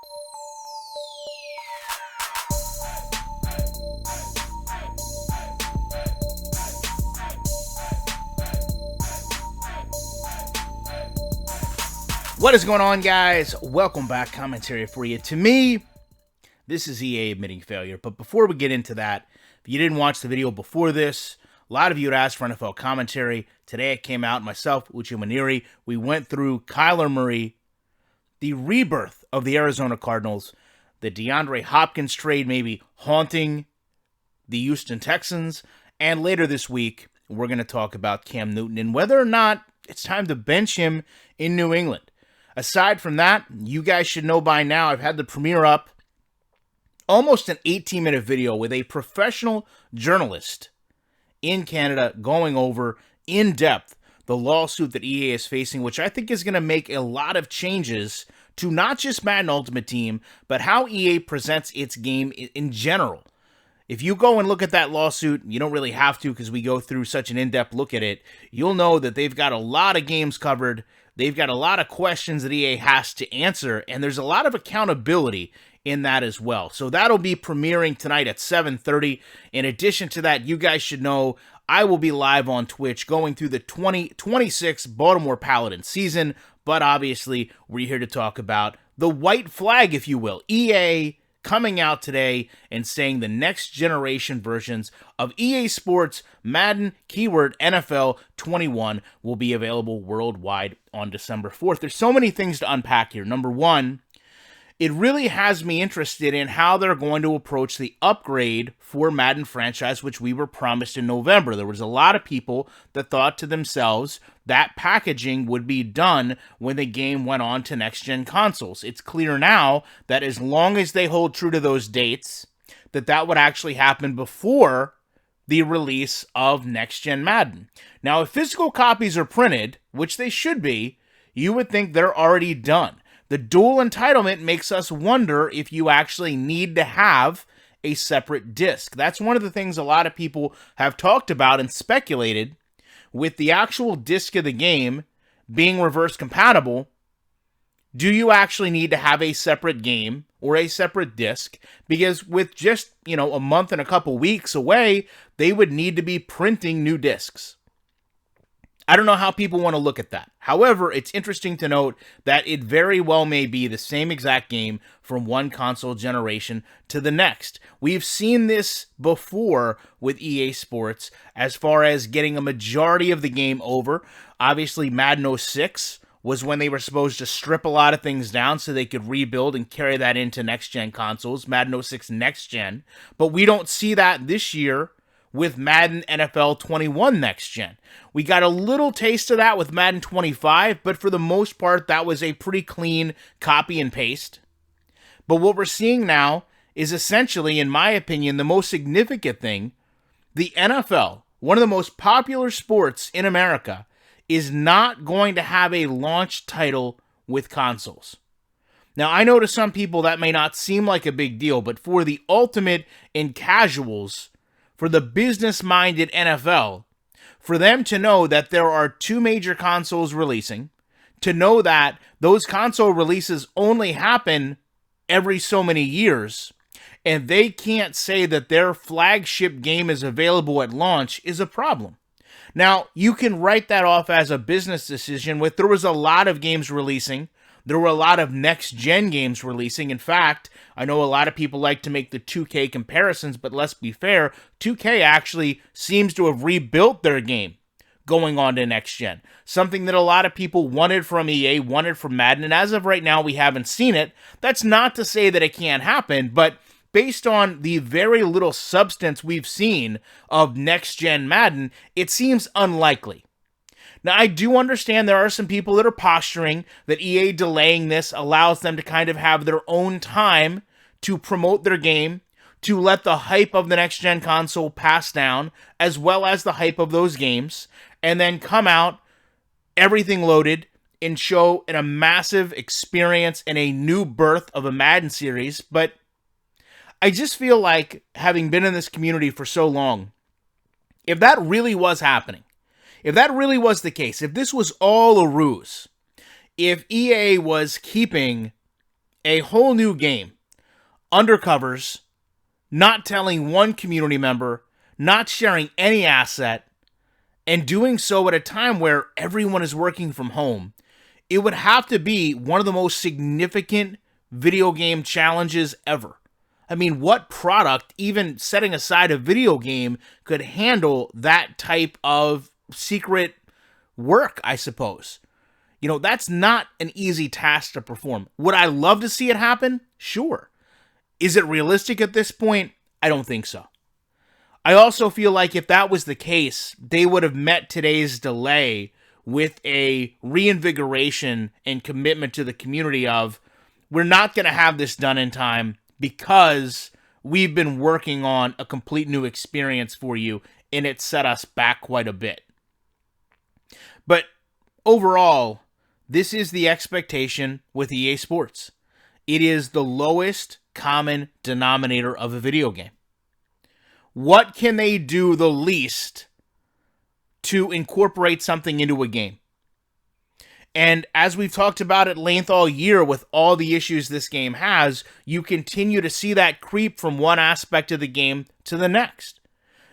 What is going on, guys? Welcome back. Commentary for you. To me, this is EA admitting failure. But before we get into that, if you didn't watch the video before this, a lot of you had asked for NFL commentary. Today it came out. Myself, Uche Maniri, we went through Kyler Murray, the rebirth of the Arizona Cardinals, the DeAndre Hopkins trade maybe haunting the Houston Texans, and later this week, we're going to talk about Cam Newton and whether or not it's time to bench him in New England. Aside from that, you guys should know by now, I've had the premiere up, almost an 18-minute video with a professional journalist in Canada going over in depth the lawsuit that EA is facing, which I think is going to make a lot of changes to not just Madden Ultimate Team, but how EA presents its game in general. If you go and look at that lawsuit, you don't really have to because we go through such an in-depth look at it, you'll know that they've got a lot of games covered. They've got a lot of questions that EA has to answer, and there's a lot of accountability in that as well. So that'll be premiering tonight at 7:30. In addition to that, you guys should know I will be live on Twitch going through the 2026 Baltimore Paladin season, but obviously we're here to talk about the white flag, if you will. EA coming out today and saying the next generation versions of EA Sports Madden keyword NFL 21 will be available worldwide on December 4th. There's so many things to unpack here. Number one, it really has me interested in how they're going to approach the upgrade for Madden franchise, which we were promised in November. There was a lot of people that thought to themselves that packaging would be done when the game went on to next-gen consoles. It's clear now that as long as they hold true to those dates, that would actually happen before the release of next-gen Madden. Now, if physical copies are printed, which they should be, you would think they're already done. The dual entitlement makes us wonder if you actually need to have a separate disc. That's one of the things a lot of people have talked about and speculated with the actual disc of the game being reverse compatible. Do you actually need to have a separate game or a separate disc? Because with just, a month and a couple weeks away, they would need to be printing new discs. I don't know how people want to look at that. However, it's interesting to note that it very well may be the same exact game from one console generation to the next. We've seen this before with EA Sports as far as getting a majority of the game over. Obviously, Madden 06 was when they were supposed to strip a lot of things down so they could rebuild and carry that into next-gen consoles, Madden 06 next-gen. But we don't see that this year with Madden NFL 21 Next Gen. We got a little taste of that with Madden 25, but for the most part, that was a pretty clean copy and paste. But what we're seeing now is essentially, in my opinion, the most significant thing. The NFL, one of the most popular sports in America, is not going to have a launch title with consoles. Now, I know to some people that may not seem like a big deal, but for the ultimate in casuals, for the business-minded NFL, for them to know that there are two major consoles releasing, to know that those console releases only happen every so many years, and they can't say that their flagship game is available at launch is a problem. Now, you can write that off as a business decision there was a lot of games releasing. There were a lot of next-gen games releasing. In fact, I know a lot of people like to make the 2K comparisons, but let's be fair, 2K actually seems to have rebuilt their game going on to next-gen. Something that a lot of people wanted from EA, wanted from Madden, and as of right now, we haven't seen it. That's not to say that it can't happen, but based on the very little substance we've seen of next-gen Madden, it seems unlikely. Now, I do understand there are some people that are posturing that EA delaying this allows them to kind of have their own time to promote their game, to let the hype of the next-gen console pass down, as well as the hype of those games, and then come out, everything loaded, and show a massive experience and a new birth of a Madden series. But I just feel like, having been in this community for so long, if that really was happening, if that really was the case, if this was all a ruse, if EA was keeping a whole new game, undercovers, not telling one community member, not sharing any asset, and doing so at a time where everyone is working from home, it would have to be one of the most significant video game challenges ever. I mean, what product, even setting aside a video game, could handle that type of secret work, I suppose? You know, that's not an easy task to perform. Would I love to see it happen? Sure. Is it realistic at this point? I don't think so. I also feel like if that was the case, they would have met today's delay with a reinvigoration and commitment to the community of, we're not going to have this done in time because we've been working on a complete new experience for you, and it set us back quite a bit. But overall, this is the expectation with EA Sports. It is the lowest common denominator of a video game. What can they do the least to incorporate something into a game? And as we've talked about at length all year with all the issues this game has, you continue to see that creep from one aspect of the game to the next.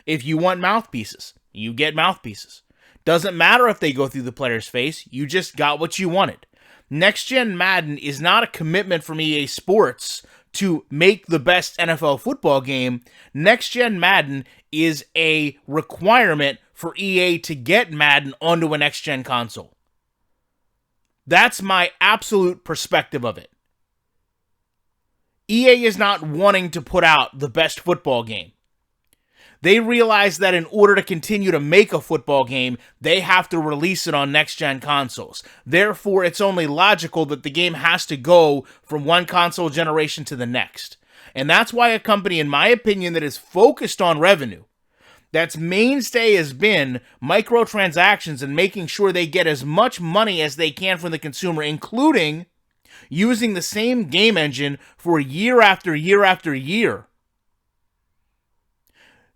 If you want mouthpieces, you get mouthpieces. Doesn't matter if they go through the player's face, you just got what you wanted. Next Gen Madden is not a commitment from EA Sports to make the best NFL football game. Next Gen Madden is a requirement for EA to get Madden onto a next gen console. That's my absolute perspective of it. EA is not wanting to put out the best football game. They realize that in order to continue to make a football game, they have to release it on next-gen consoles. Therefore, it's only logical that the game has to go from one console generation to the next. And that's why a company, in my opinion, that is focused on revenue, that's mainstay has been microtransactions and making sure they get as much money as they can from the consumer, including using the same game engine for year after year after year.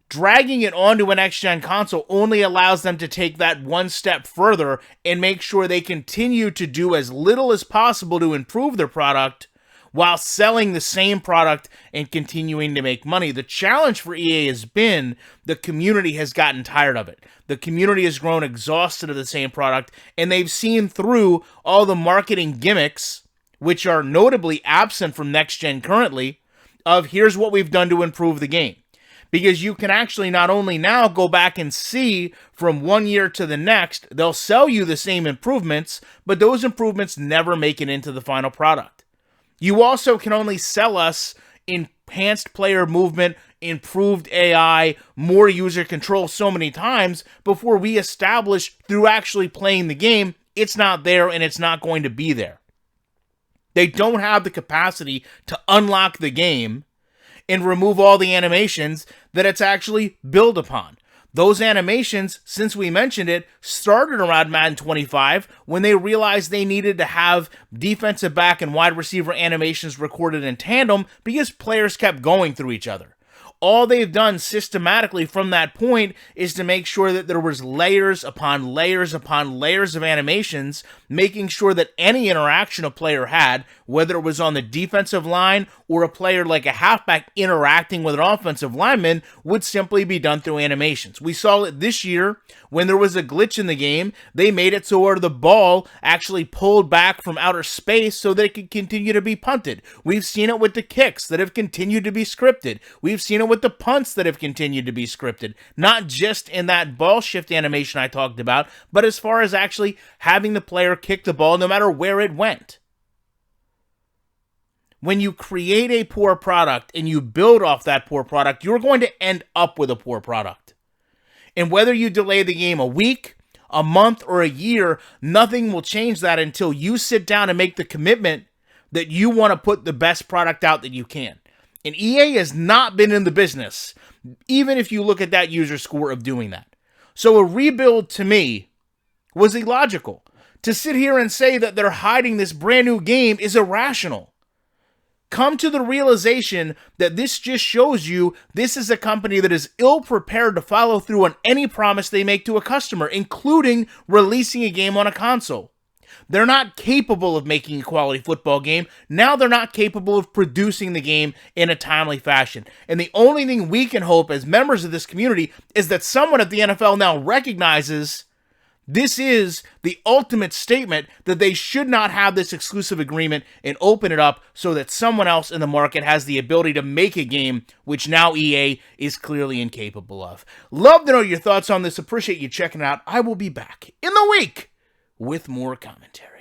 Dragging it onto a next-gen console only allows them to take that one step further and make sure they continue to do as little as possible to improve their product while selling the same product and continuing to make money. The challenge for EA has been the community has gotten tired of it. The community has grown exhausted of the same product, and they've seen through all the marketing gimmicks, which are notably absent from next-gen currently, of here's what we've done to improve the game. Because you can actually not only now go back and see from one year to the next, they'll sell you the same improvements, but those improvements never make it into the final product. You also can only sell us enhanced player movement, improved AI, more user control so many times before we establish through actually playing the game, it's not there and it's not going to be there. They don't have the capacity to unlock the game and remove all the animations that it's actually built upon. Those animations, since we mentioned it, started around Madden 25 when they realized they needed to have defensive back and wide receiver animations recorded in tandem because players kept going through each other. All they've done systematically from that point is to make sure that there was layers upon layers upon layers of animations, making sure that any interaction a player had, whether it was on the defensive line or a player like a halfback interacting with an offensive lineman, would simply be done through animations. We saw it this year when there was a glitch in the game. They made it so where the ball actually pulled back from outer space so that it could continue to be punted. We've seen it with the kicks that have continued to be scripted. We've seen it with the punts that have continued to be scripted. Not just in that ball shift animation I talked about, but as far as actually having the player kick the ball no matter where it went. When you create a poor product and you build off that poor product, you're going to end up with a poor product. And whether you delay the game a week, a month, or a year, nothing will change that until you sit down and make the commitment that you want to put the best product out that you can. And EA has not been in the business, even if you look at that user score, of doing that. So a rebuild, to me, was illogical. To sit here and say that they're hiding this brand new game is irrational. Come to the realization that this just shows you this is a company that is ill-prepared to follow through on any promise they make to a customer, including releasing a game on a console. They're not capable of making a quality football game. Now they're not capable of producing the game in a timely fashion. And the only thing we can hope as members of this community is that someone at the NFL now recognizes this is the ultimate statement that they should not have this exclusive agreement and open it up so that someone else in the market has the ability to make a game, which now EA is clearly incapable of. Love to know your thoughts on this. Appreciate you checking it out. I will be back in the week with more commentary.